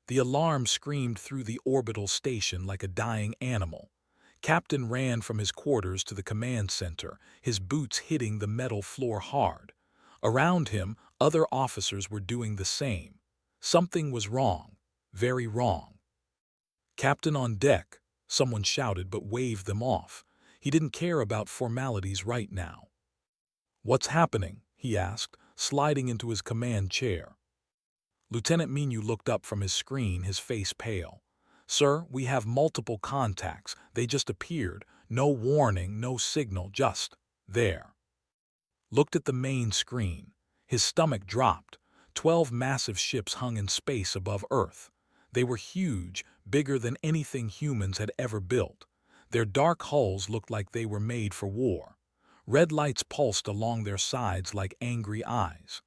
The alarm screamed through the orbital station like a dying animal. Captain ran from his quarters to the command center, his boots hitting the metal floor hard. Around him, other officers were doing the same. Something was wrong, very wrong. "Captain on deck," someone shouted but waved them off. He didn't care about formalities right now. "What's happening?" he asked, sliding into his command chair. Lieutenant Minu looked up from his screen, his face pale. "Sir, we have multiple contacts. They just appeared. No warning, no signal, just there." Looked at the main screen. His stomach dropped. 12 massive ships hung in space above Earth. They were huge, bigger than anything humans had ever built. Their dark hulls looked like they were made for war. Red lights pulsed along their sides like angry eyes.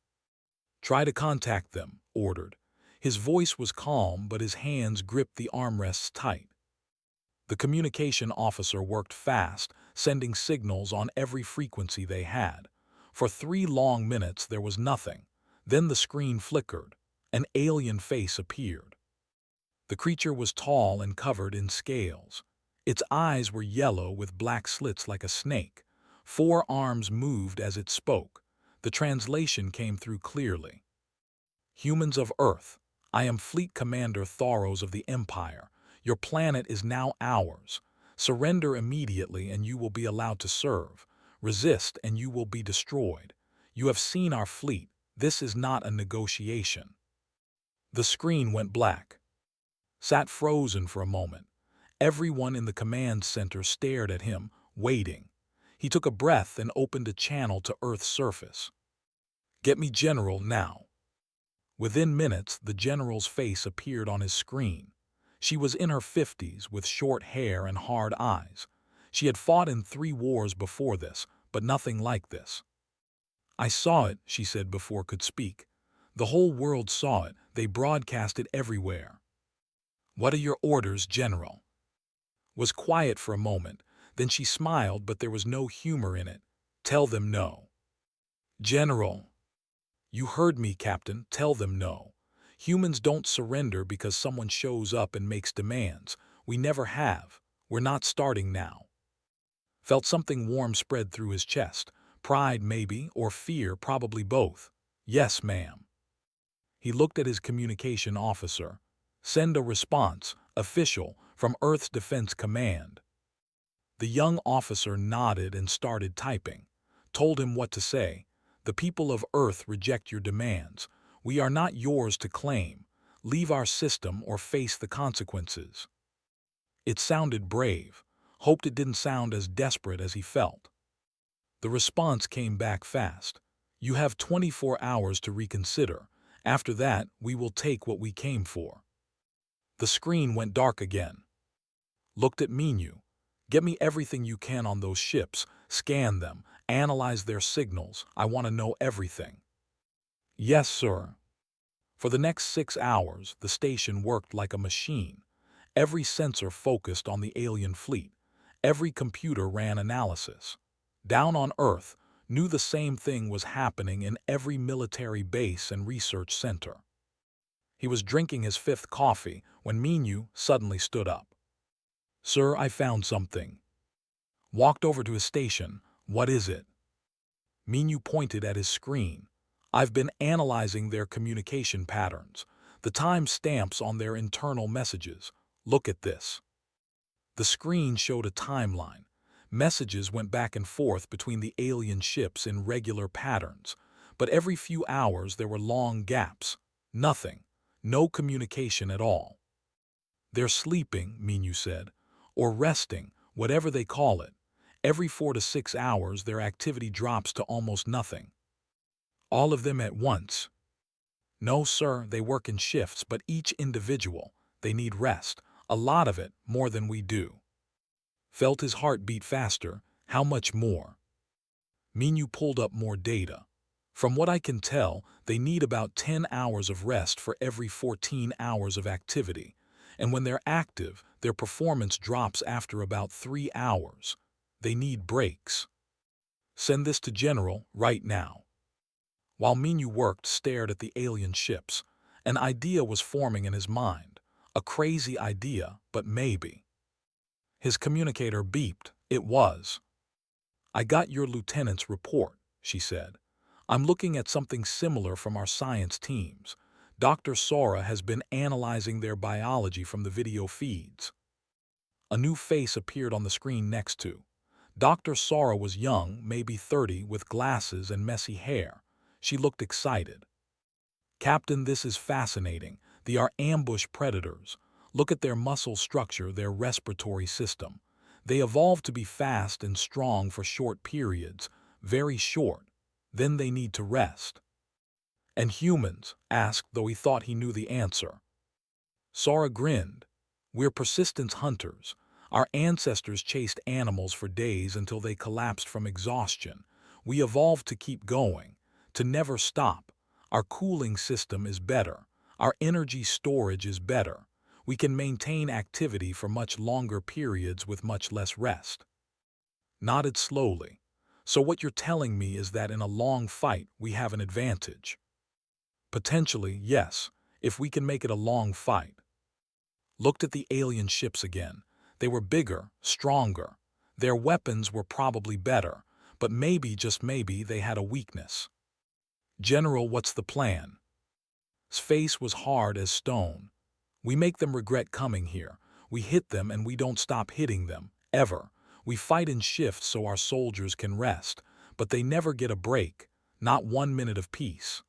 "Try to contact them," ordered. His voice was calm, but his hands gripped the armrests tight. The communication officer worked fast, sending signals on every frequency they had. For 3 long minutes there was nothing. Then the screen flickered. An alien face appeared. The creature was tall and covered in scales. Its eyes were yellow with black slits like a snake. 4 arms moved as it spoke. The translation came through clearly. "Humans of Earth, I am Fleet Commander Thoros of the Empire. Your planet is now ours. Surrender immediately and you will be allowed to serve. Resist and you will be destroyed. You have seen our fleet. This is not a negotiation." The screen went black. Sat frozen for a moment. Everyone in the command center stared at him, waiting. He took a breath and opened a channel to Earth's surface. "Get me General now." Within minutes, the general's face appeared on his screen. She was in her 50s, with short hair and hard eyes. She had fought in 3 wars before this, but nothing like this. "I saw it," she said before could speak. "The whole world saw it. They broadcast it everywhere." "What are your orders, General?" Was quiet for a moment. Then she smiled, but there was no humor in it. "Tell them no." "General." "You heard me, Captain. Tell them no. Humans don't surrender because someone shows up and makes demands. We never have. We're not starting now." Felt something warm spread through his chest. Pride, maybe, or fear, probably both. "Yes, ma'am." He looked at his communication officer. "Send a response, official, from Earth's Defense Command." The young officer nodded and started typing. Told him what to say. "The people of Earth reject your demands. We are not yours to claim. Leave our system or face the consequences." It sounded brave. Hoped it didn't sound as desperate as he felt. The response came back fast. "You have 24 hours to reconsider. After that, we will take what we came for." The screen went dark again. Looked at Minu. "Get me everything you can on those ships. Scan them. Analyze their signals. I want to know everything." "Yes, sir." For the next 6 hours, the station worked like a machine. Every sensor focused on the alien fleet. Every computer ran analysis. Down on Earth, knew the same thing was happening in every military base and research center. He was drinking his 5th coffee when Minu suddenly stood up. "Sir, I found something." Walked over to his station. "What is it?" Minu pointed at his screen. "I've been analyzing their communication patterns, the time stamps on their internal messages. Look at this." The screen showed a timeline. Messages went back and forth between the alien ships in regular patterns, but every few hours there were long gaps. Nothing. No communication at all. "They're sleeping," Minu said, "or resting, whatever they call it. Every 4 to 6 hours their activity drops to almost nothing." "All of them at once?" "No, sir, they work in shifts, but each individual. They need rest. A lot of it, more than we do." Felt his heart beat faster. How much more? Minu pulled up more data. "From what I can tell, they need about 10 hours of rest for every 14 hours of activity. And when they're active, their performance drops after about 3 hours. They need breaks." "Send this to General right now." While Minu worked, stared at the alien ships. An idea was forming in his mind. A crazy idea, but maybe. His communicator beeped. It was. "I got your lieutenant's report," she said. "I'm looking at something similar from our science teams. Dr. Sora has been analyzing their biology from the video feeds." A new face appeared on the screen next to. Dr. Sora was young, maybe 30, with glasses and messy hair. She looked excited. "Captain, this is fascinating. They are ambush predators. Look at their muscle structure, their respiratory system. They evolved to be fast and strong for short periods, very short. Then they need to rest." "And humans?" asked, though he thought he knew the answer. Sora grinned. "We're persistence hunters. Our ancestors chased animals for days until they collapsed from exhaustion. We evolved to keep going, to never stop. Our cooling system is better. Our energy storage is better. We can maintain activity for much longer periods with much less rest." Nodded slowly. "So what you're telling me is that in a long fight we have an advantage." "Potentially, yes, if we can make it a long fight." Looked at the alien ships again. They were bigger, stronger. Their weapons were probably better, but maybe, just maybe, they had a weakness. "General, what's the plan?" His face was hard as stone. "We make them regret coming here. We hit them and we don't stop hitting them, ever. We fight in shifts so our soldiers can rest, but they never get a break, not 1 minute of peace."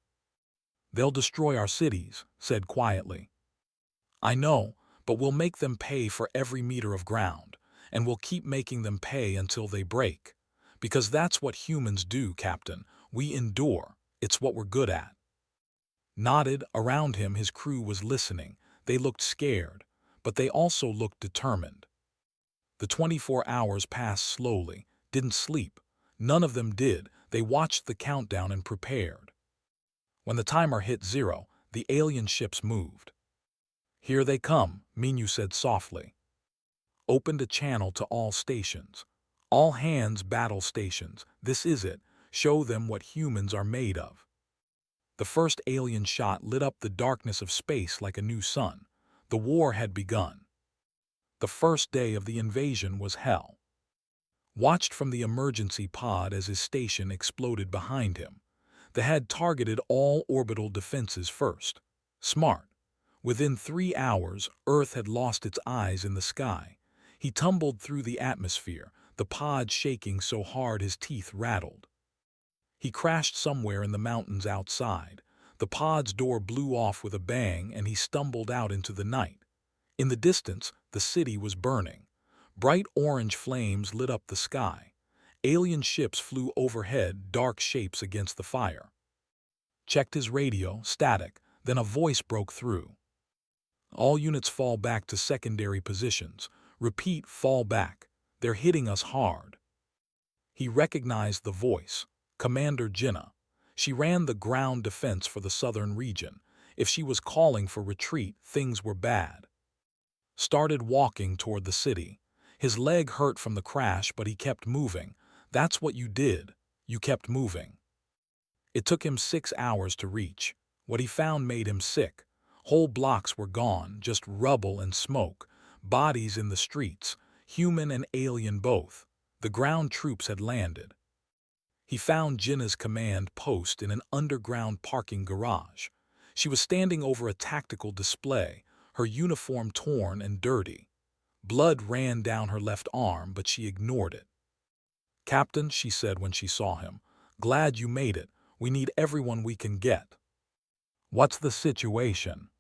"They'll destroy our cities," said quietly. "I know, but we'll make them pay for every meter of ground, and we'll keep making them pay until they break. Because that's what humans do, Captain. We endure. It's what we're good at." Nodded. Around him, his crew was listening. They looked scared, but they also looked determined. The 24 hours passed slowly, didn't sleep. None of them did. They watched the countdown and prepared. When the timer hit 0, the alien ships moved. "Here they come," Minyu said softly. Opened a channel to all stations. "All hands battle stations. This is it. Show them what humans are made of." The first alien shot lit up the darkness of space like a new sun. The war had begun. The first day of the invasion was hell. Watched from the emergency pod as his station exploded behind him. They had targeted all orbital defenses first. Smart. Within 3 hours, Earth had lost its eyes in the sky. He tumbled through the atmosphere, the pod shaking so hard his teeth rattled. He crashed somewhere in the mountains outside. The pod's door blew off with a bang and he stumbled out into the night. In the distance, the city was burning. Bright orange flames lit up the sky. Alien ships flew overhead, dark shapes against the fire. Checked his radio, static, then a voice broke through. "All units fall back to secondary positions. Repeat, fall back. They're hitting us hard." He recognized the voice. Commander Jinnah. She ran the ground defense for the southern region. If she was calling for retreat, things were bad. Started walking toward the city. His leg hurt from the crash, but he kept moving. That's what you did. You kept moving. It took him 6 hours to reach. What he found made him sick. Whole blocks were gone, just rubble and smoke. Bodies in the streets, human and alien both. The ground troops had landed. He found Jinnah's command post in an underground parking garage. She was standing over a tactical display, her uniform torn and dirty. Blood ran down her left arm, but she ignored it. "Captain," she said when she saw him, "glad you made it. We need everyone we can get." "What's the situation?"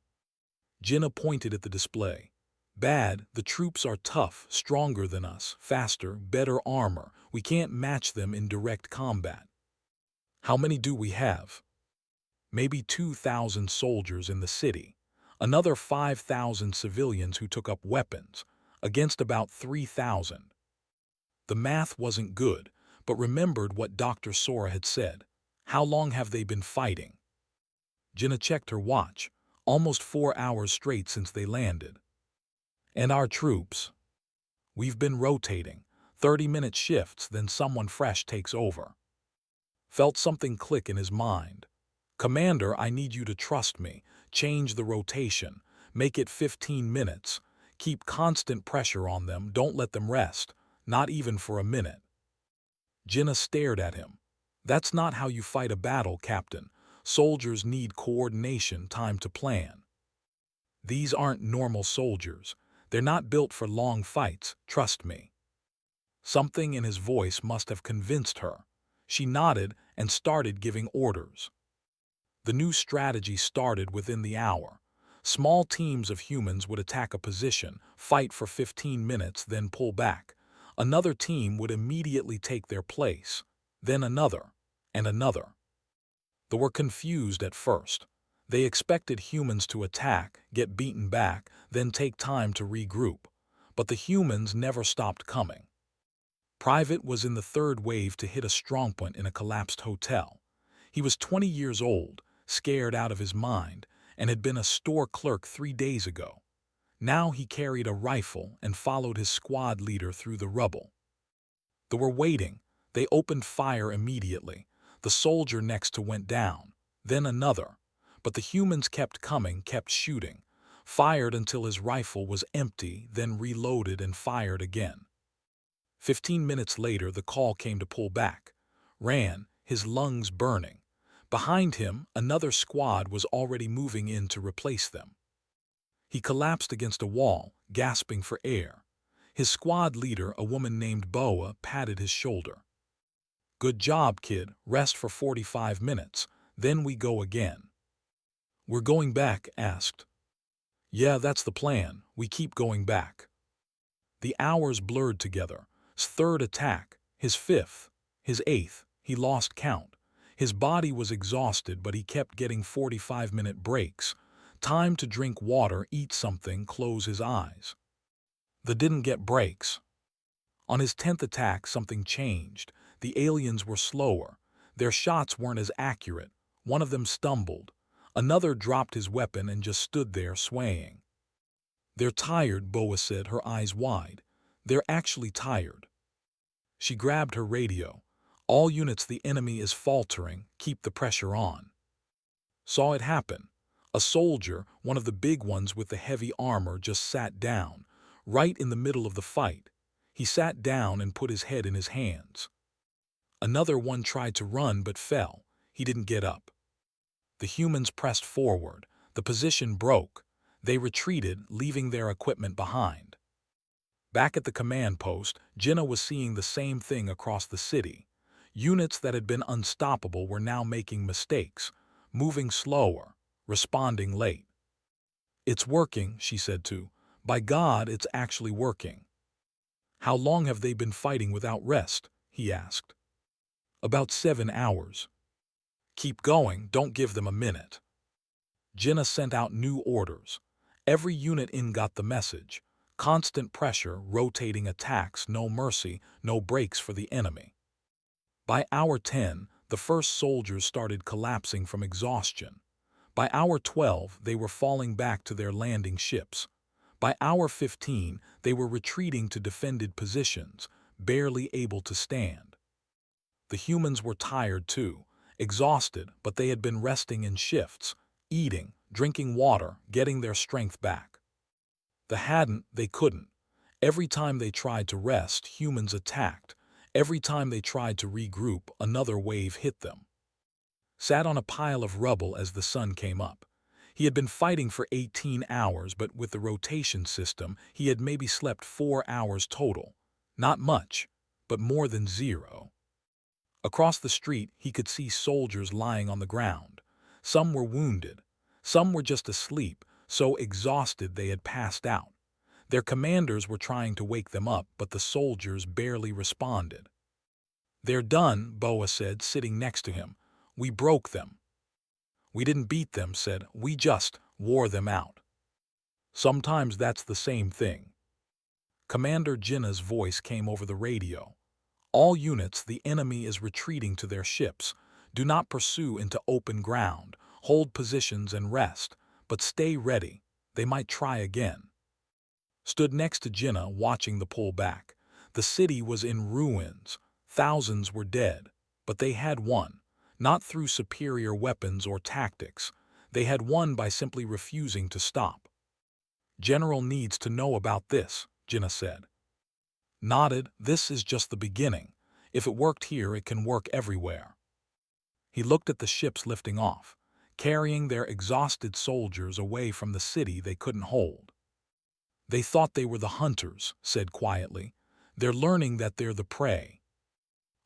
Jinnah pointed at the display. "Bad. The troops are tough, stronger than us, faster, better armor. We can't match them in direct combat." "How many do we have?" "Maybe 2,000 soldiers in the city. Another 5,000 civilians who took up weapons, against about 3,000. The math wasn't good, but remembered what Dr. Sora had said. How long have they been fighting? Jinnah checked her watch. Almost 4 hours straight since they landed. And our troops? We've been rotating. 30-minute shifts, then someone fresh takes over. Felt something click in his mind. Commander, I need you to trust me. Change the rotation. Make it 15 minutes. Keep constant pressure on them. Don't let them rest, not even for a minute. Jinnah stared at him. That's not how you fight a battle, Captain. Soldiers need coordination, time to plan. These aren't normal soldiers. They're not built for long fights, trust me. Something in his voice must have convinced her. She nodded and started giving orders. The new strategy started within the hour. Small teams of humans would attack a position, fight for 15 minutes, then pull back. Another team would immediately take their place, then another, and another. They were confused at first. They expected humans to attack, get beaten back, then take time to regroup. But the humans never stopped coming. Private was in the third wave to hit a strongpoint in a collapsed hotel. He was 20 years old, scared out of his mind, and had been a store clerk 3 days ago. Now he carried a rifle and followed his squad leader through the rubble. They were waiting. They opened fire immediately. The soldier next to went down, then another. But the humans kept coming, kept shooting. Fired until his rifle was empty, then reloaded and fired again. 15 minutes later, the call came to pull back. Ran, his lungs burning. Behind him, another squad was already moving in to replace them. He collapsed against a wall, gasping for air. His squad leader, a woman named Boa, patted his shoulder. Good job, kid. Rest for 45 minutes. Then we go again. We're going back, asked. Yeah, that's the plan. We keep going back. The hours blurred together. His third attack, his fifth, his eighth, he lost count. His body was exhausted, but he kept getting 45-minute breaks. Time to drink water, eat something, close his eyes. They didn't get breaks. On his 10th attack, something changed. The aliens were slower. Their shots weren't as accurate. One of them stumbled. Another dropped his weapon and just stood there swaying. They're tired, Boa said, her eyes wide. They're actually tired. She grabbed her radio. All units, the enemy is faltering. Keep the pressure on. Saw it happen. A soldier, one of the big ones with the heavy armor, just sat down, right in the middle of the fight. He sat down and put his head in his hands. Another one tried to run but fell. He didn't get up. The humans pressed forward. The position broke. They retreated, leaving their equipment behind. Back at the command post, Jinnah was seeing the same thing across the city. Units that had been unstoppable were now making mistakes, moving slower, responding late. It's working, she said too. By God, it's actually working. How long have they been fighting without rest? He asked. About 7 hours. Keep going, don't give them a minute. Jinnah sent out new orders. Every unit in got the message. Constant pressure, rotating attacks, no mercy, no breaks for the enemy. By hour 10, the first soldiers started collapsing from exhaustion. By hour 12, they were falling back to their landing ships. By hour 15, they were retreating to defended positions, barely able to stand. The humans were tired too, exhausted, but they had been resting in shifts, eating, drinking water, getting their strength back. They couldn't. Every time they tried to rest, humans attacked. Every time they tried to regroup, another wave hit them. Sat on a pile of rubble as the sun came up. He had been fighting for 18 hours, but with the rotation system, he had maybe slept 4 hours total. Not much, but more than zero. Across the street, he could see soldiers lying on the ground. Some were wounded. Some were just asleep, so exhausted they had passed out. Their commanders were trying to wake them up, but the soldiers barely responded. They're done, Boa said, sitting next to him. We broke them. We didn't beat them, said. We just wore them out. Sometimes that's the same thing. Commander Jinnah's voice came over the radio. All units, the enemy is retreating to their ships. Do not pursue into open ground. Hold positions and rest, but stay ready. They might try again. Stood next to Jinnah, watching the pullback. The city was in ruins. Thousands were dead, but they had won, not through superior weapons or tactics. They had won by simply refusing to stop. "General needs to know about this," Jinnah said. Nodded. "This is just the beginning. If it worked here, it can work everywhere." He looked at the ships lifting off, carrying their exhausted soldiers away from the city they couldn't hold. "They thought they were the hunters," said quietly. "They're learning that they're the prey."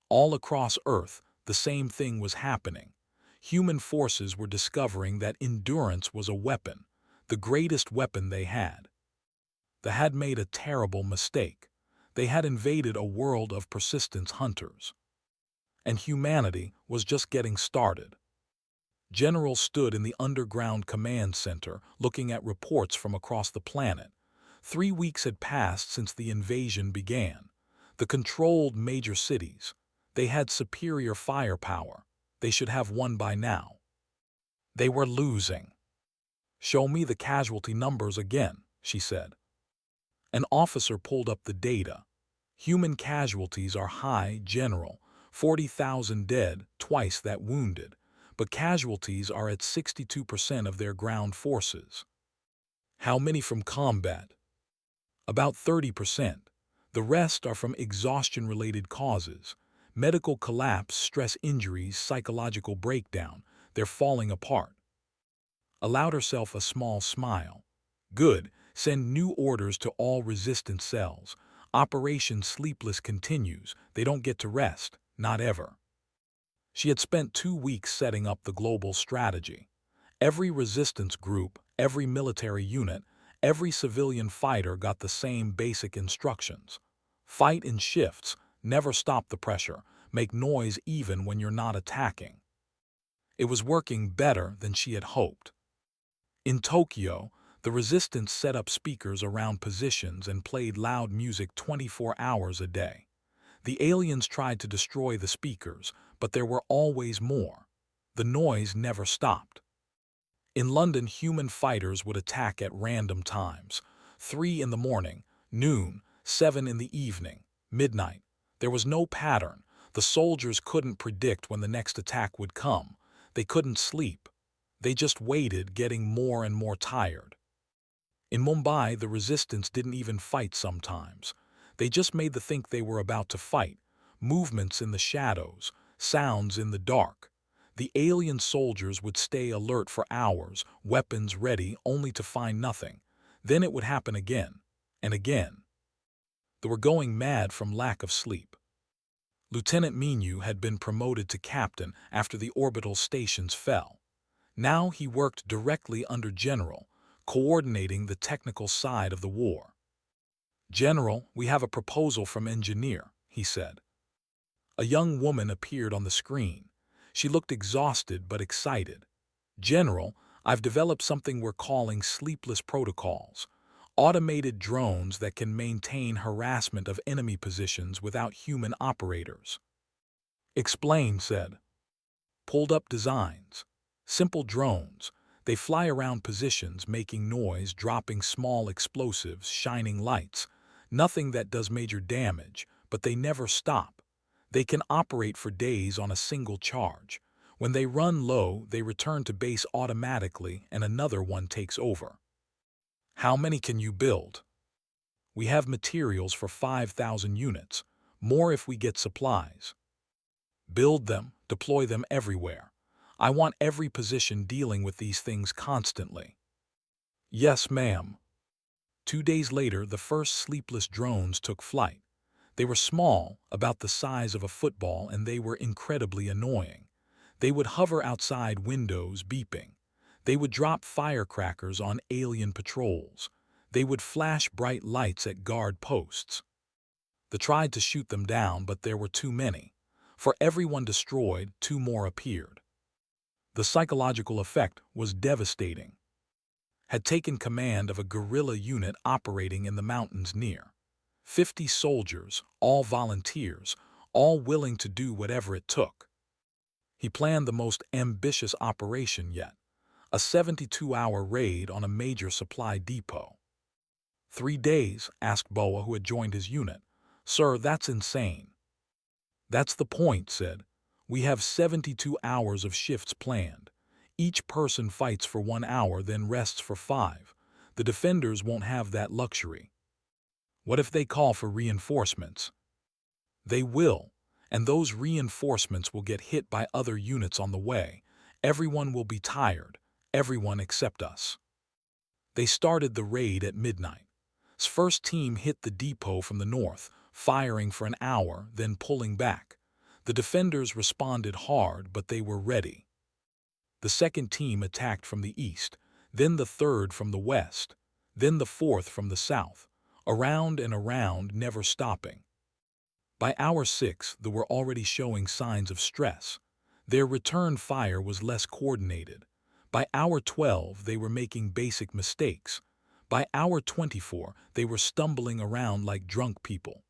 All across Earth, the same thing was happening. Human forces were discovering that endurance was a weapon, the greatest weapon they had. They had made a terrible mistake. They had invaded a world of persistence hunters. And humanity was just getting started. General stood in the underground command center looking at reports from across the planet. 3 weeks had passed since the invasion began. They controlled major cities. They had superior firepower. They should have won by now. They were losing. "Show me the casualty numbers again," she said. An officer pulled up the data. "Human casualties are high, General. 40,000 dead, twice that wounded. But casualties are at 62% of their ground forces." "How many from combat?" "About 30%. The rest are from exhaustion-related causes. Medical collapse, stress injuries, psychological breakdown. They're falling apart." Allowed herself a small smile. "Good. Send new orders to all resistance cells. Operation Sleepless continues. They don't get to rest. Not ever." She had spent 2 weeks setting up the global strategy. Every resistance group, every military unit, every civilian fighter got the same basic instructions. Fight in shifts, never stop the pressure, make noise even when you're not attacking. It was working better than she had hoped. In Tokyo, the resistance set up speakers around positions and played loud music 24 hours a day. The aliens tried to destroy the speakers, but there were always more. The noise never stopped. In London, human fighters would attack at random times. 3 in the morning, noon, 7 in the evening, midnight. There was no pattern. The soldiers couldn't predict when the next attack would come. They couldn't sleep. They just waited, getting more and more tired. In Mumbai, the resistance didn't even fight sometimes. They just made the think they were about to fight. Movements in the shadows, sounds in the dark. The alien soldiers would stay alert for hours, weapons ready, only to find nothing. Then it would happen again, and again. They were going mad from lack of sleep. Lieutenant Minu had been promoted to captain after the orbital stations fell. Now he worked directly under General, coordinating the technical side of the war. "General, we have a proposal from engineer," he said. A young woman appeared on the screen. She looked exhausted but excited. "General, I've developed something we're calling sleepless protocols. Automated drones that can maintain harassment of enemy positions without human operators." "Explain," said. Pulled up designs. Simple drones. They fly around positions, making noise, dropping small explosives, shining lights. Nothing that does major damage, but they never stop. They can operate for days on a single charge. When they run low, they return to base automatically and another one takes over. "How many can you build?" "We have materials for 5,000 units. More if we get supplies." "Build them, deploy them everywhere. I want every position dealing with these things constantly." "Yes, ma'am." 2 days later, the first sleepless drones took flight. They were small, about the size of a football, and they were incredibly annoying. They would hover outside windows, beeping. They would drop firecrackers on alien patrols. They would flash bright lights at guard posts. They tried to shoot them down, but there were too many. For every one destroyed, 2 more appeared. The psychological effect was devastating. Had taken command of a guerrilla unit operating in the mountains near. 50 soldiers, all volunteers, all willing to do whatever it took. He planned the most ambitious operation yet, a 72-hour raid on a major supply depot. 3 days, asked Boa, who had joined his unit. "Sir, that's insane." "That's the point," said. "We have 72 hours of shifts planned. Each person fights for 1 hour, then rests for 5. The defenders won't have that luxury. What if they call for reinforcements? They will, and those reinforcements will get hit by other units on the way. Everyone will be tired, everyone except us. They started the raid at midnight. First team hit the depot from the north, firing for an hour, then pulling back. The defenders responded hard, but they were ready. The second team attacked from the east, then the third from the west, then the fourth from the south, around and around, never stopping. By hour 6, they were already showing signs of stress. Their return fire was less coordinated. By hour 12, they were making basic mistakes. By hour 24, they were stumbling around like drunk people.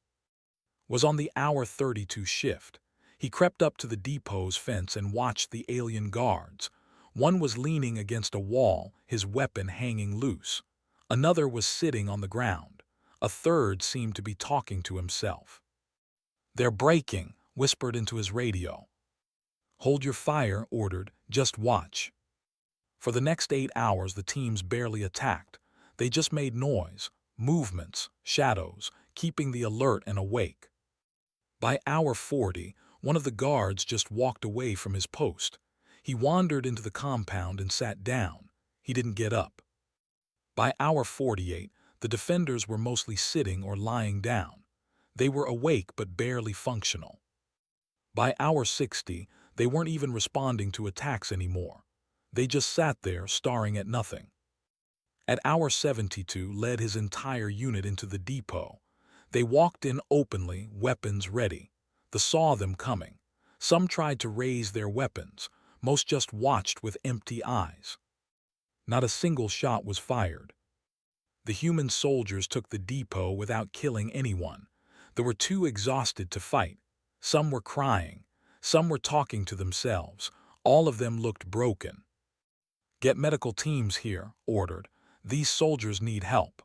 Was on the hour 32 shift. He crept up to the depot's fence and watched the alien guards. One was leaning against a wall, his weapon hanging loose. Another was sitting on the ground. A third seemed to be talking to himself. "They're breaking," whispered into his radio. "Hold your fire," ordered. "Just watch." For the next 8 hours, the teams barely attacked. They just made noise, movements, shadows, keeping the alert and awake. By hour 40, one of the guards just walked away from his post. He wandered into the compound and sat down. He didn't get up. By hour 48, the defenders were mostly sitting or lying down. They were awake but barely functional. By hour 60, they weren't even responding to attacks anymore. They just sat there, staring at nothing. At hour 72, led his entire unit into the depot. They walked in openly, weapons ready. They saw them coming. Some tried to raise their weapons. Most just watched with empty eyes. Not a single shot was fired. The human soldiers took the depot without killing anyone. They were too exhausted to fight. Some were crying. Some were talking to themselves. All of them looked broken. "Get medical teams here," ordered. "These soldiers need help."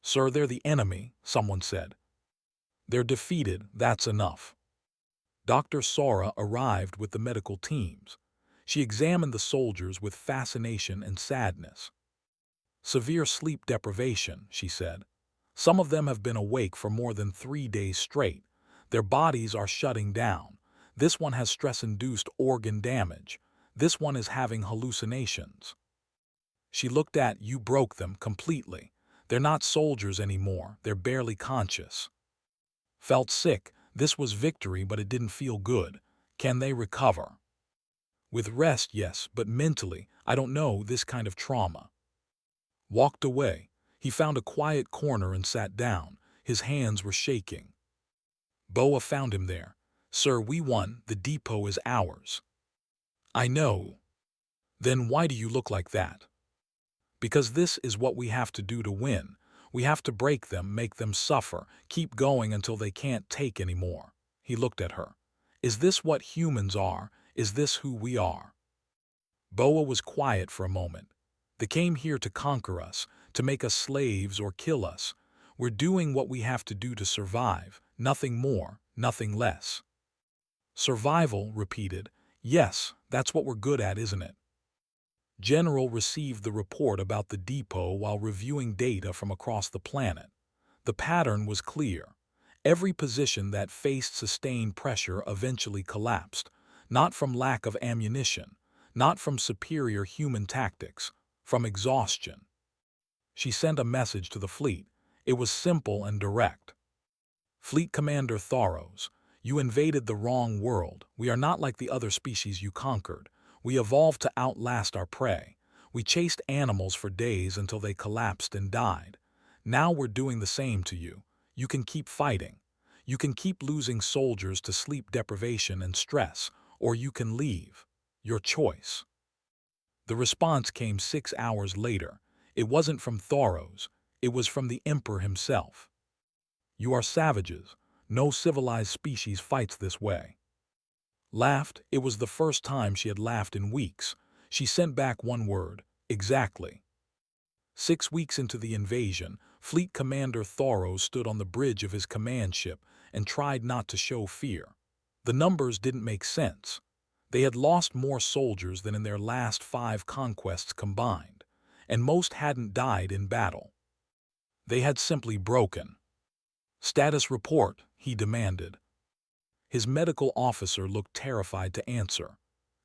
"Sir, they're the enemy," someone said. "They're defeated, that's enough." Dr. Sora arrived with the medical teams. She examined the soldiers with fascination and sadness. "Severe sleep deprivation," she said. "Some of them have been awake for more than 3 days straight. Their bodies are shutting down. This one has stress-induced organ damage. This one is having hallucinations." She looked at "You broke them completely. They're not soldiers anymore. They're barely conscious." Felt sick. This was victory, but it didn't feel good. Can they recover? With rest, yes, but mentally, I don't know, this kind of trauma. Walked away. He found a quiet corner and sat down. His hands were shaking. Boa found him there. "Sir, we won. The depot is ours." "I know." "Then why do you look like that?" "Because this is what we have to do to win. We have to break them, make them suffer, keep going until they can't take anymore." He looked at her. "Is this what humans are? Is this who we are?" Boa was quiet for a moment. "They came here to conquer us, to make us slaves or kill us. We're doing what we have to do to survive, nothing more, nothing less." "Survival," repeated. "Yes, that's what we're good at, isn't it?" General received the report about the depot while reviewing data from across the planet. The pattern was clear. Every position that faced sustained pressure eventually collapsed, not from lack of ammunition, not from superior human tactics, from exhaustion. She sent a message to the fleet. It was simple and direct. "Fleet Commander Thoros, you invaded the wrong world. We are not like the other species you conquered. We evolved to outlast our prey. We chased animals for days until they collapsed and died. Now we're doing the same to you. You can keep fighting. You can keep losing soldiers to sleep deprivation and stress, or you can leave. Your choice." The response came 6 hours later. It wasn't from Thoros. It was from the Emperor himself. "You are savages. No civilized species fights this way." Laughed. It was the first time she had laughed in weeks. She sent back one word: "Exactly." 6 weeks into the invasion, Fleet Commander Thoros stood on the bridge of his command ship and tried not to show fear. The numbers didn't make sense. They had lost more soldiers than in their last 5 conquests combined, and most hadn't died in battle. They had simply broken. "Status report," he demanded. His medical officer looked terrified to answer.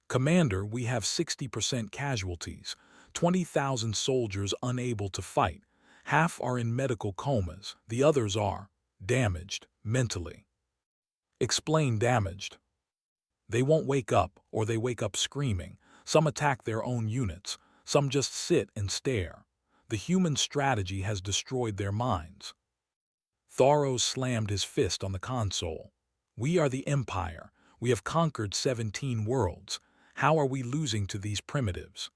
"Commander, we have 60% casualties, 20,000 soldiers unable to fight. Half are in medical comas, the others are damaged mentally." "Explain damaged." "They won't wake up, or they wake up screaming. Some attack their own units, some just sit and stare. The human strategy has destroyed their minds." Thoros slammed his fist on the console. "We are the Empire. We have conquered 17 worlds. How are we losing to these primitives?"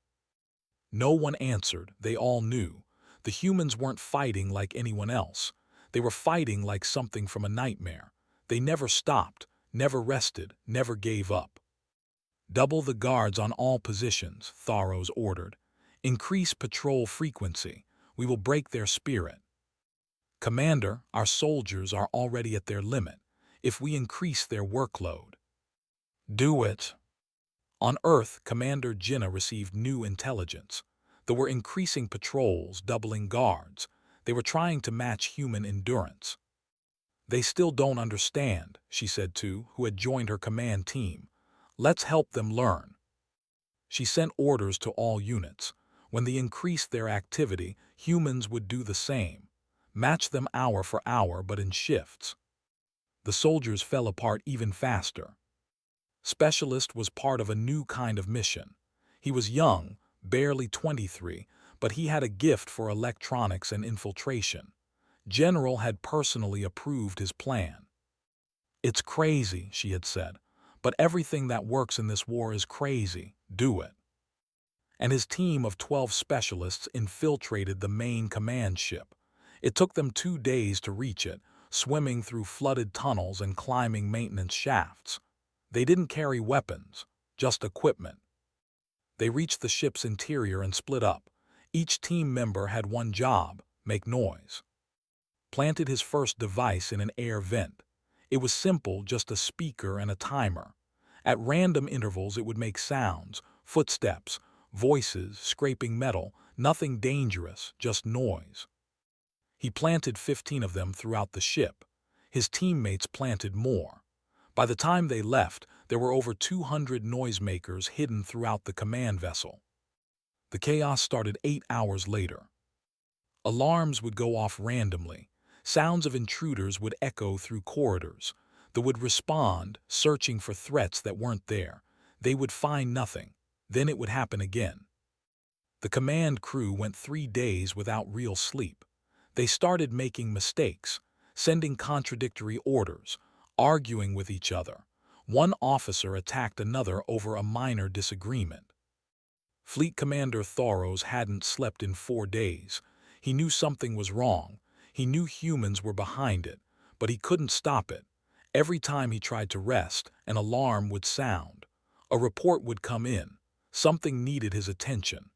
No one answered. They all knew. The humans weren't fighting like anyone else. They were fighting like something from a nightmare. They never stopped, never rested, never gave up. "Double the guards on all positions," Thoros ordered. "Increase patrol frequency. We will break their spirit." "Commander, our soldiers are already at their limit. If we increase their workload." "Do it." On Earth, Commander Jinnah received new intelligence. There were increasing patrols, doubling guards. They were trying to match human endurance. "They still don't understand," she said to who had joined her command team. "Let's help them learn." She sent orders to all units. When they increased their activity, humans would do the same. Match them hour for hour, but in shifts. The soldiers fell apart even faster. Specialist was part of a new kind of mission. He was young, barely 23, but he had a gift for electronics and infiltration. General had personally approved his plan. "It's crazy," she had said, "but everything that works in this war is crazy. Do it." And his team of 12 specialists infiltrated the main command ship. It took them 2 days to reach it, swimming through flooded tunnels and climbing maintenance shafts. They didn't carry weapons, just equipment. They reached the ship's interior and split up. Each team member had one job: make noise. Planted his first device in an air vent. It was simple, just a speaker and a timer. At random intervals it would make sounds, footsteps, voices, scraping metal, nothing dangerous, just noise. He planted 15 of them throughout the ship. His teammates planted more. By the time they left, there were over 200 noisemakers hidden throughout the command vessel. The chaos started 8 hours later. Alarms would go off randomly. Sounds of intruders would echo through corridors. They would respond, searching for threats that weren't there. They would find nothing. Then it would happen again. The command crew went 3 days without real sleep. They started making mistakes, sending contradictory orders, arguing with each other. One officer attacked another over a minor disagreement. Fleet Commander Thoros hadn't slept in 4 days. He knew something was wrong. He knew humans were behind it, but he couldn't stop it. Every time he tried to rest, an alarm would sound. A report would come in. Something needed his attention.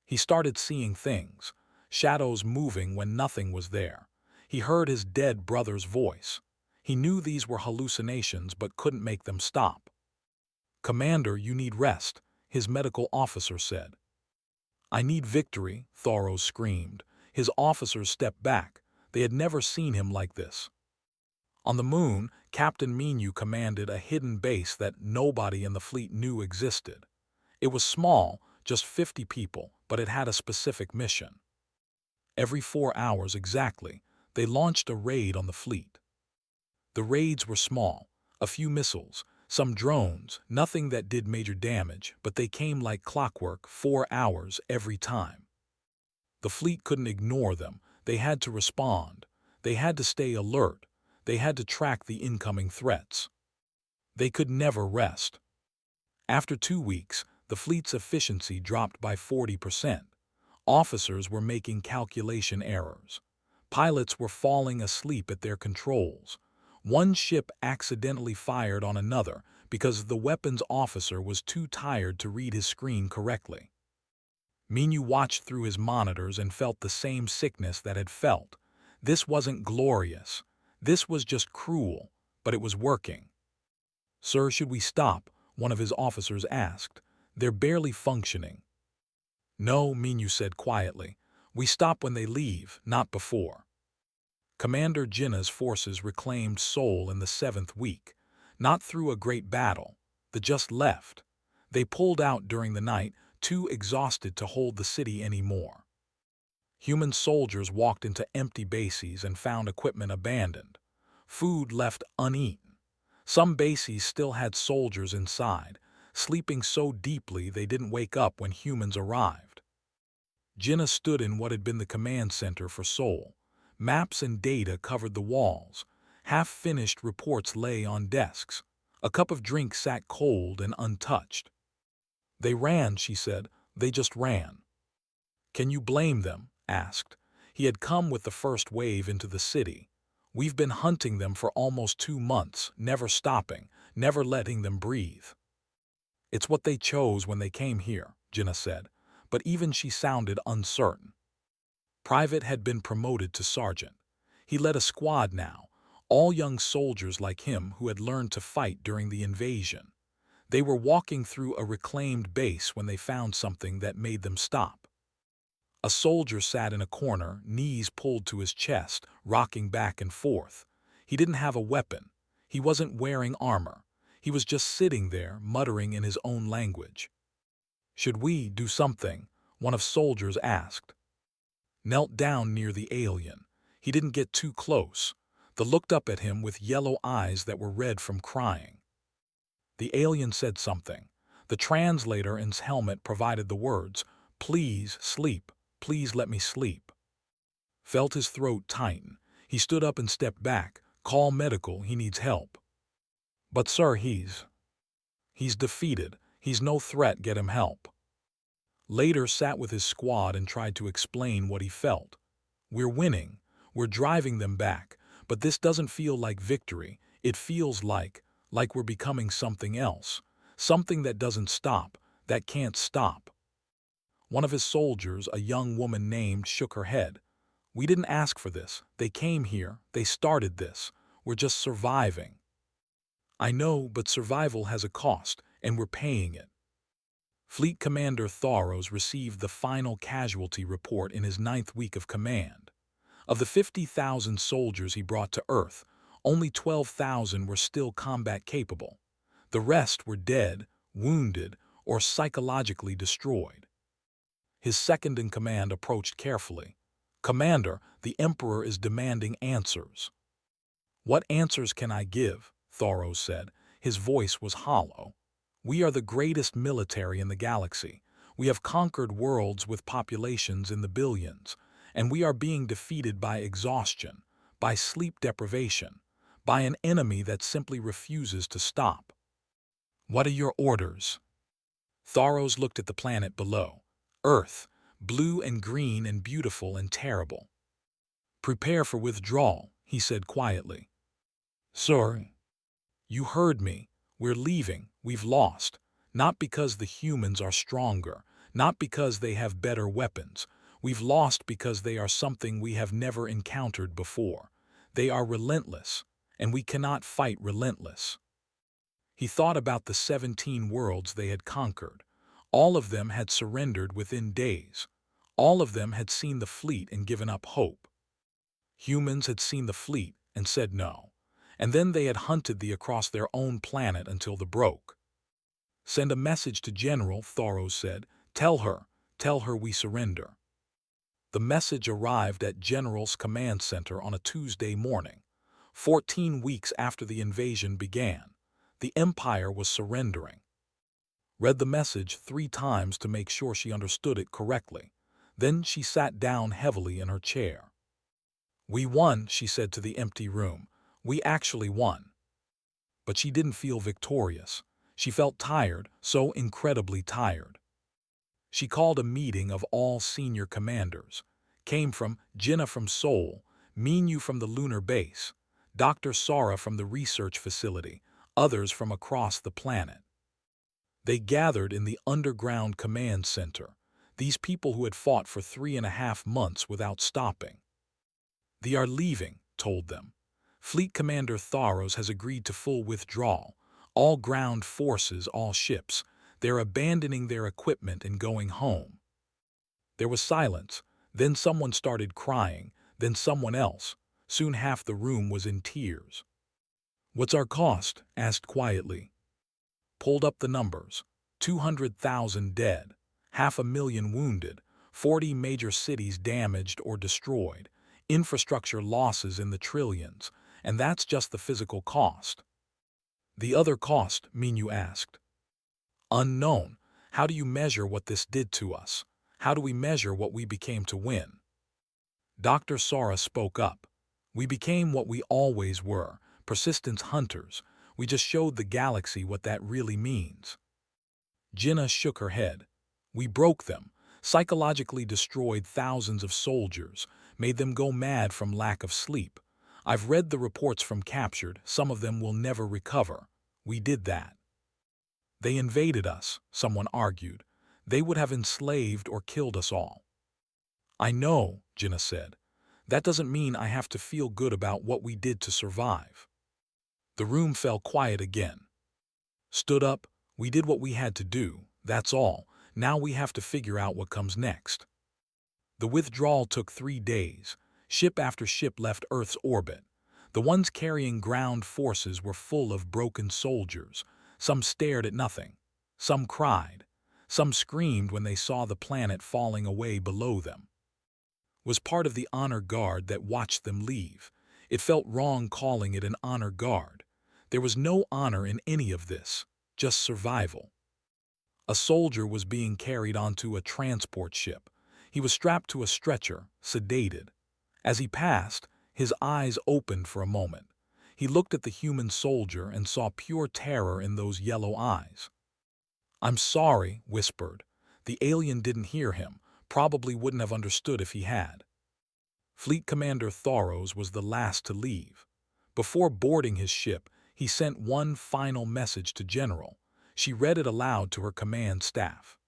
He started seeing things, shadows moving when nothing was there. He heard his dead brother's voice. He knew these were hallucinations but couldn't make them stop. "Commander, you need rest," his medical officer said. "I need victory," Thoros screamed. His officers stepped back. They had never seen him like this. On the moon, Captain Minu commanded a hidden base that nobody in the fleet knew existed. It was small, just 50 people, but it had a specific mission. Every 4 hours exactly, they launched a raid on the fleet. The raids were small, a few missiles, some drones, nothing that did major damage, but they came like clockwork, 4 hours every time. The fleet couldn't ignore them. They had to respond. They had to stay alert. They had to track the incoming threats. They could never rest. After 2 weeks, the fleet's efficiency dropped by 40%. Officers were making calculation errors. Pilots were falling asleep at their controls. One ship accidentally fired on another because the weapons officer was too tired to read his screen correctly. Minu watched through his monitors and felt the same sickness that had felt. This wasn't glorious. This was just cruel, but it was working. "Sir, should we stop? one of his officers asked. "They're barely functioning." "No," Minyu said quietly. "We stop when they leave, not before." Commander Jinnah's forces reclaimed Seoul in the 7th week, not through a great battle. They just left. They pulled out during the night, too exhausted to hold the city anymore. Human soldiers walked into empty bases and found equipment abandoned, food left uneaten. Some bases still had soldiers inside, sleeping so deeply they didn't wake up when humans arrived. Jinnah stood in what had been the command center for Seoul. Maps and data covered the walls. Half-finished reports lay on desks. A cup of drink sat cold and untouched. "They ran," she said. "They just ran." "Can you blame them?" asked. He had come with the first wave into the city. "We've been hunting them for almost 2 months, never stopping, never letting them breathe." "It's what they chose when they came here," Jinnah said, but even she sounded uncertain. Private had been promoted to sergeant. He led a squad now, all young soldiers like him who had learned to fight during the invasion. They were walking through a reclaimed base when they found something that made them stop. A soldier sat in a corner, knees pulled to his chest, rocking back and forth. He didn't have a weapon. He wasn't wearing armor. He was just sitting there, muttering in his own language. "Should we do something?" one of soldiers asked. Knelt down near the alien. He didn't get too close. They looked up at him with yellow eyes that were red from crying. The alien said something. The translator in his helmet provided the words, "Please sleep. Please let me sleep." Felt his throat tighten. He stood up and stepped back. "Call medical, he needs help." "But sir, he's defeated. He's no threat, get him help." Later sat with his squad and tried to explain what he felt. "We're winning. We're driving them back. But this doesn't feel like victory. It feels like we're becoming something else. Something that doesn't stop, that can't stop." One of his soldiers, a young woman named, shook her head. "We didn't ask for this. They came here. They started this. We're just surviving." "I know, but survival has a cost, and we're paying it." Fleet Commander Thoros received the final casualty report in his 9th week of command. Of the 50,000 soldiers he brought to Earth, only 12,000 were still combat capable. The rest were dead, wounded, or psychologically destroyed. His second-in-command approached carefully. "Commander, the Emperor is demanding answers." "What answers can I give?" Thoros said. His voice was hollow. "We are the greatest military in the galaxy. We have conquered worlds with populations in the billions, and we are being defeated by exhaustion, by sleep deprivation, by an enemy that simply refuses to stop." "What are your orders?" Thoros looked at the planet below. Earth, blue and green and beautiful and terrible. "Prepare for withdrawal," he said quietly. "Sir." "You heard me. We're leaving. We've lost. Not because the humans are stronger, not because they have better weapons. We've lost because they are something we have never encountered before. They are relentless, and we cannot fight relentless." He thought about the 17 worlds they had conquered. All of them had surrendered within days. All of them had seen the fleet and given up hope. Humans had seen the fleet and said no. And then they had hunted across their own planet until they broke. "Send a message to General," Thoros said. Tell her we surrender." The message arrived at General's command center on a Tuesday morning, 14 weeks after the invasion began. The Empire was surrendering. Read the message 3 times to make sure she understood it correctly. Then she sat down heavily in her chair. "We won," she said to the empty room. "We actually won." But she didn't feel victorious. She felt tired, so incredibly tired. She called a meeting of all senior commanders. Came from Jinnah from Seoul, Minyu from the lunar base, Dr. Sara from the research facility, others from across the planet. They gathered in the underground command center, these people who had fought for 3.5 months without stopping. "They are leaving," told them. "Fleet Commander Thoros has agreed to full withdrawal. All ground forces, all ships. They're abandoning their equipment and going home. There was silence. Then someone started crying, then someone else. Soon half the room was in tears. "What's our cost?" asked quietly. Pulled up the numbers. 200,000 dead, 500,000 wounded, 40 major cities damaged or destroyed, infrastructure losses in the trillions, and that's just the physical cost. The other cost, Minu asked. Unknown. How do you measure what this did to us? How do we measure what we became to win? Dr. Sora spoke up. We became what we always were, persistence hunters. We just showed the galaxy what that really means. Jinnah shook her head. We broke them, psychologically destroyed thousands of soldiers, made them go mad from lack of sleep. I've read the reports from captured, some of them will never recover. We did that. They invaded us, someone argued. They would have enslaved or killed us all. I know, Jinnah said. That doesn't mean I have to feel good about what we did to survive. The room fell quiet again. Stood up, we did what we had to do, that's all. Now we have to figure out what comes next. The withdrawal took 3 days. Ship after ship left Earth's orbit. The ones carrying ground forces were full of broken soldiers. Some stared at nothing. Some cried. Some screamed when they saw the planet falling away below them. Was part of the honor guard that watched them leave. It felt wrong calling it an honor guard. There was no honor in any of this, just survival. A soldier was being carried onto a transport ship. He was strapped to a stretcher, sedated. As he passed, his eyes opened for a moment. He looked at the human soldier and saw pure terror in those yellow eyes. "I'm sorry," whispered. The alien didn't hear him, probably wouldn't have understood if he had. Fleet Commander Thoros was the last to leave. Before boarding his ship, he sent one final message to General. She read it aloud to her command staff.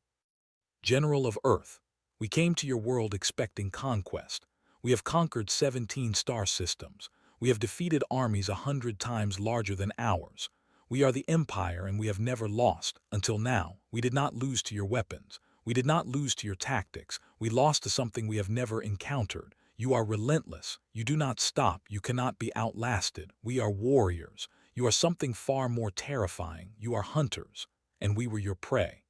"General of Earth, we came to your world expecting conquest. We have conquered 17 star systems. We have defeated armies 100 times larger than ours. We are the Empire and we have never lost. Until now, we did not lose to your weapons. We did not lose to your tactics. We lost to something we have never encountered. You are relentless. You do not stop. You cannot be outlasted. We are warriors. You are something far more terrifying. You are hunters, and we were your prey.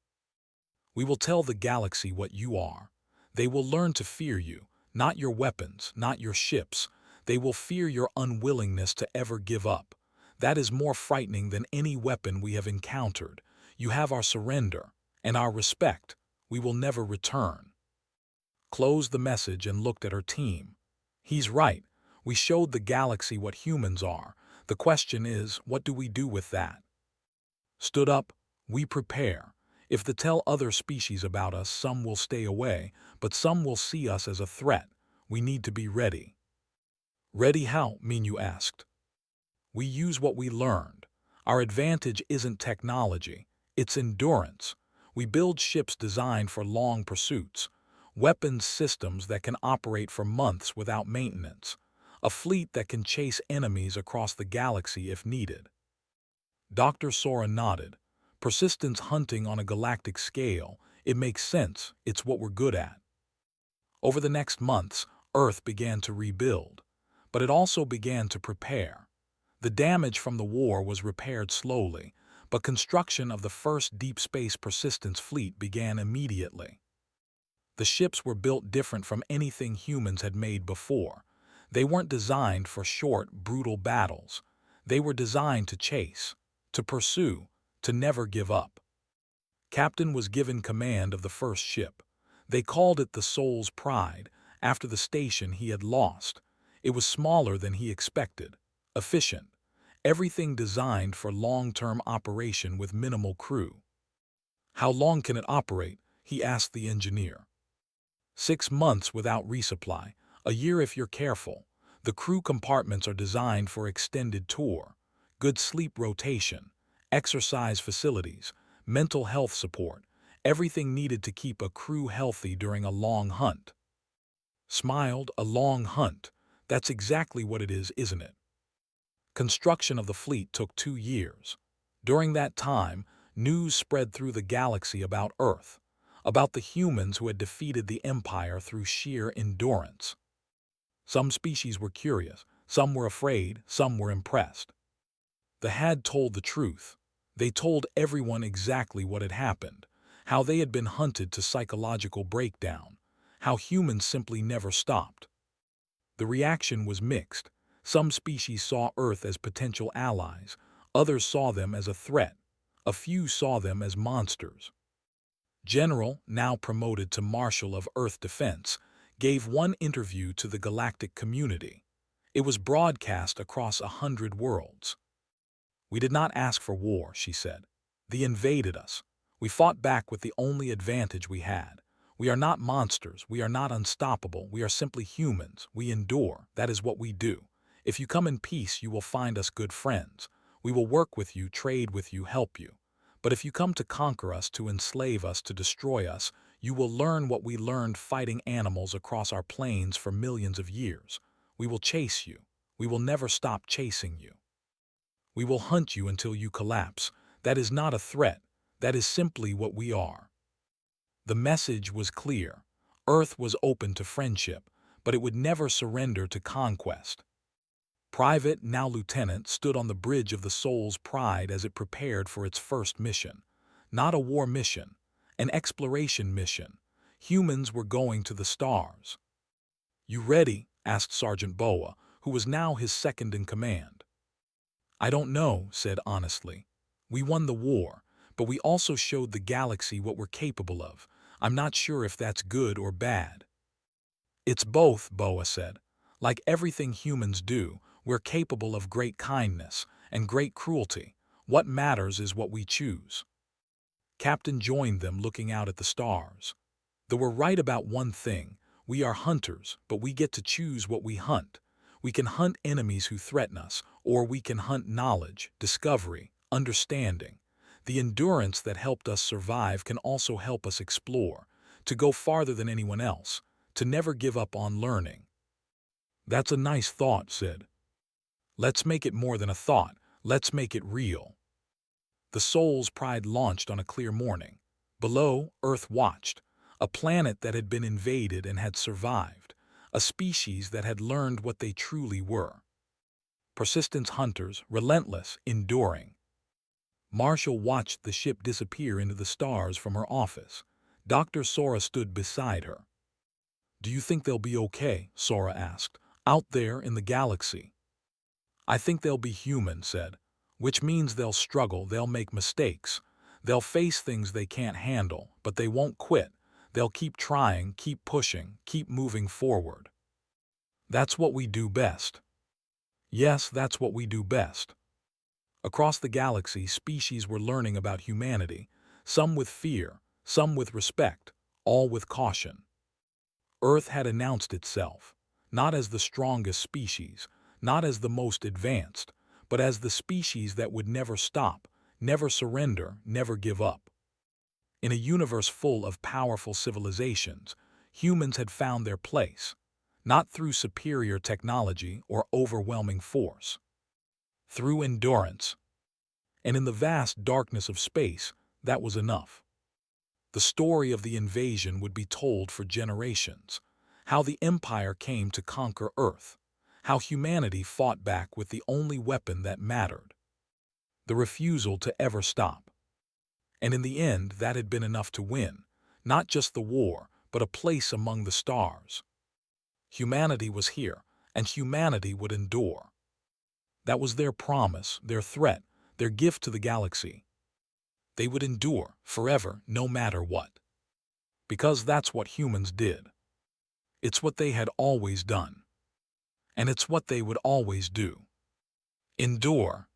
We will tell the galaxy what you are. They will learn to fear you, not your weapons, not your ships. They will fear your unwillingness to ever give up. That is more frightening than any weapon we have encountered. You have our surrender and our respect. We will never return." Closed the message and looked at her team. He's right. We showed the galaxy what humans are. The question is, what do we do with that? Stood up, we prepare. If they tell other species about us, some will stay away, but some will see us as a threat. We need to be ready. Ready how? Minu asked. We use what we learned. Our advantage isn't technology, it's endurance. We build ships designed for long pursuits, weapons systems that can operate for months without maintenance, a fleet that can chase enemies across the galaxy if needed. Dr. Sora nodded. Persistence hunting on a galactic scale, it makes sense, it's what we're good at. Over the next months, Earth began to rebuild, but it also began to prepare. The damage from the war was repaired slowly, but construction of the first deep space persistence fleet began immediately. The ships were built different from anything humans had made before. They weren't designed for short, brutal battles. They were designed to chase, to pursue, to never give up. Captain was given command of the first ship. They called it the Soul's Pride, after the station he had lost. It was smaller than he expected, efficient, everything designed for long-term operation with minimal crew. "How long can it operate?" he asked the engineer. 6 months without resupply, a year if you're careful. The crew compartments are designed for extended tour, good sleep rotation, exercise facilities, mental health support, everything needed to keep a crew healthy during a long hunt. Smiled, a long hunt. That's exactly what it is, isn't it? Construction of the fleet took 2 years. During that time, news spread through the galaxy about Earth, about the humans who had defeated the Empire through sheer endurance. Some species were curious, some were afraid, some were impressed. The had told the truth. They told everyone exactly what had happened, how they had been hunted to psychological breakdown, how humans simply never stopped. The reaction was mixed. Some species saw Earth as potential allies, others saw them as a threat, a few saw them as monsters. General, now promoted to Marshal of Earth Defense, gave one interview to the galactic community. It was broadcast across 100 worlds. "We did not ask for war," she said. "They invaded us. We fought back with the only advantage we had. We are not monsters, we are not unstoppable, we are simply humans. We endure, that is what we do. If you come in peace, you will find us good friends. We will work with you, trade with you, help you. But if you come to conquer us, to enslave us, to destroy us, you will learn what we learned fighting animals across our plains for millions of years. We will chase you. We will never stop chasing you. We will hunt you until you collapse. That is not a threat. That is simply what we are." The message was clear. Earth was open to friendship, but it would never surrender to conquest. Private, now Lieutenant, stood on the bridge of the Soul's Pride as it prepared for its first mission. Not a war mission, an exploration mission. Humans were going to the stars. "You ready?" asked Sergeant Boa, who was now his second in command. "I don't know," said honestly. "We won the war, but we also showed the galaxy what we're capable of. I'm not sure if that's good or bad." "It's both," Boa said. "Like everything humans do, we're capable of great kindness and great cruelty. What matters is what we choose." Captain joined them, looking out at the stars. "They were right about one thing. We are hunters, but we get to choose what we hunt. We can hunt enemies who threaten us, or we can hunt knowledge, discovery, understanding. The endurance that helped us survive can also help us explore, to go farther than anyone else, to never give up on learning." "That's a nice thought," said. "Let's make it more than a thought. Let's make it real." The Soul's Pride launched on a clear morning. Below, Earth watched, a planet that had been invaded and had survived, a species that had learned what they truly were. Persistence hunters, relentless, enduring. Marshall watched the ship disappear into the stars from her office. Dr. Sora stood beside her. "Do you think they'll be okay?" Sora asked. "Out there in the galaxy?" "I think they'll be human," said. "Which means they'll struggle, they'll make mistakes. They'll face things they can't handle, but they won't quit. They'll keep trying, keep pushing, keep moving forward. That's what we do best." "Yes, that's what we do best." Across the galaxy, species were learning about humanity, some with fear, some with respect, all with caution. Earth had announced itself, not as the strongest species, not as the most advanced, but as the species that would never stop, never surrender, never give up. In a universe full of powerful civilizations, humans had found their place, not through superior technology or overwhelming force, through endurance. And in the vast darkness of space, that was enough. The story of the invasion would be told for generations, how the Empire came to conquer Earth, how humanity fought back with the only weapon that mattered, the refusal to ever stop. And in the end, that had been enough to win, not just the war, but a place among the stars. Humanity was here, and humanity would endure. That was their promise, their threat, their gift to the galaxy. They would endure forever, no matter what. Because that's what humans did. It's what they had always done. And it's what they would always do. Endure.